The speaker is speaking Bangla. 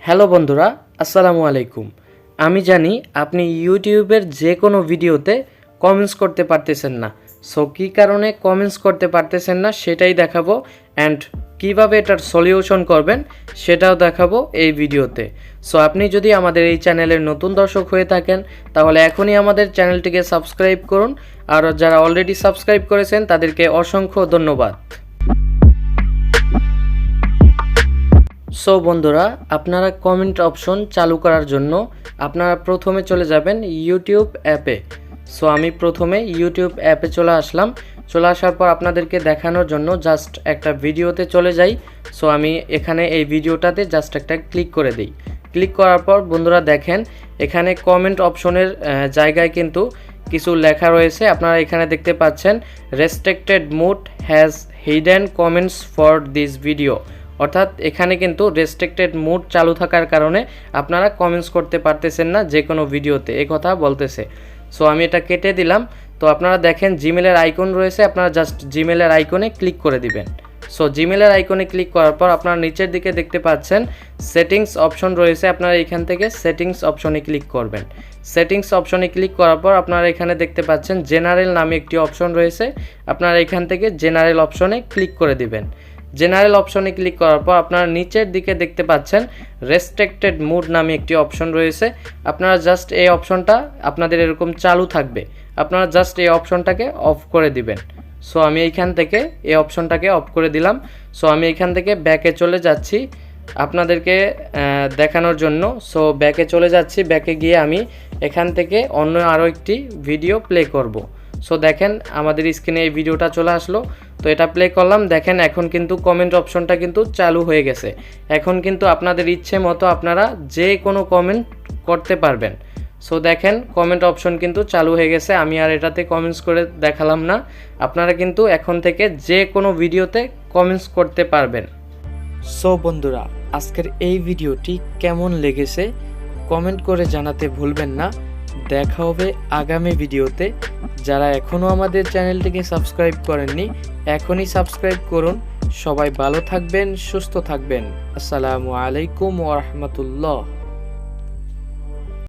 হ্যালো বন্ধুরা, আসসালামু আলাইকুম। আমি জানি আপনি ইউটিউবের যে কোনো ভিডিওতে কমেন্টস করতে পারতেছেন না। সো কী কারণে কমেন্টস করতে পারতেছেন না সেটাই দেখাবো, অ্যান্ড কীভাবে এটার সলিউশন করবেন সেটাও দেখাবো এই ভিডিওতে। সো আপনি যদি আমাদের এই চ্যানেলের নতুন দর্শক হয়ে থাকেন তাহলে এখনই আমাদের চ্যানেলটিকে সাবস্ক্রাইব করুন, আর যারা অলরেডি সাবস্ক্রাইব করেছেন তাদেরকে অসংখ্য ধন্যবাদ। সো বন্ধুরা, আপনারা কমেন্ট অপশন চালু করার জন্য আপনারা প্রথমে চলে যাবেন ইউটিউব অ্যাপে। সো আমি প্রথমে ইউটিউব অ্যাপে চলে আসলাম। চলে আসার পর আপনাদেরকে দেখানোর জন্য জাস্ট একটা ভিডিওতে চলে যাই। সো আমি এখানে এই ভিডিওটাতে জাস্ট একটা ক্লিক করে দিই। ক্লিক করার পর বন্ধুরা দেখেন এখানে কমেন্ট অপশনের জায়গায় কিন্তু কিছু লেখা রয়েছে। আপনারা এখানে দেখতে পাচ্ছেন restricted mode has hidden comments for this video, অর্থাৎ এখানে কিন্তু রেস্ট্রিক্টেড মোড চালু থাকার কারণে আপনারা কমেন্টস করতে পারতেছেন না যে কোনো ভিডিওতে, এই কথা বলতেছে। সো আমি এটা কেটে দিলাম। তো আপনারা দেখেন জিমেলের আইকন রয়েছে, আপনারা জাস্ট জিমেলের আইকনে ক্লিক করে দিবেন। সো জিমেলের আইকনে ক্লিক করার পর আপনারা নিচের দিকে দেখতে পাচ্ছেন সেটিংস অপশন রয়েছে, আপনারা এখান থেকে সেটিংস অপশনে ক্লিক করবেন। সেটিংস অপশনে ক্লিক করার পর আপনারা এখানে দেখতে পাচ্ছেন জেনারেল নামে একটি অপশন রয়েছে, আপনারা এখান থেকে জেনারেল অপশনে ক্লিক করে দিবেন। জেনারেল অপশনে ক্লিক করার পর আপনারা নিচের দিকে দেখতে পাচ্ছেন রেস্ট্রিক্টেড মোড নামে একটি অপশন রয়েছে, আপনারা জাস্ট এই অপশনটা আপনাদের এরকম চালু থাকবে, আপনারা জাস্ট এই অপশনটাকে অফ করে দিবেন। সো আমি এইখান থেকে এই অপশনটাকে অফ করে দিলাম। সো আমি এইখান থেকে ব্যাকে চলে যাচ্ছি আপনাদেরকে দেখানোর জন্য। সো ব্যাকে চলে যাচ্ছি, ব্যাকে গিয়ে আমি এখান থেকে অন্য আরও একটি ভিডিও প্লে করব। সো দেখেন আমাদের স্ক্রিনে এই ভিডিওটা চলে আসলো। তো এটা প্লে করলাম, দেখেন এখন কিন্তু কমেন্ট অপশনটা কিন্তু চালু হয়ে গেছে। এখন কিন্তু আপনাদের ইচ্ছে মতো আপনারা যে কোনো কমেন্ট করতে পারবেন। সো দেখেন কমেন্ট অপশন কিন্তু চালু হয়ে গেছে, আমি আর এটাতে কমেন্টস করে দেখালাম না। আপনারা কিন্তু এখন থেকে যে কোনো ভিডিওতে কমেন্টস করতে পারবেন। সো বন্ধুরা, আজকের এই ভিডিওটি কেমন লেগেছে কমেন্ট করে জানাতে ভুলবেন না। দেখা হবে আগামী ভিডিওতে। যারা এখনও আমাদের চ্যানেলটিকে সাবস্ক্রাইব করেননি এখনই সাবস্ক্রাইব করুন। সবাই ভালো থাকবেন, সুস্থ থাকবেন। আসসালামু আলাইকুম ওয়া রাহমাতুল্লাহ।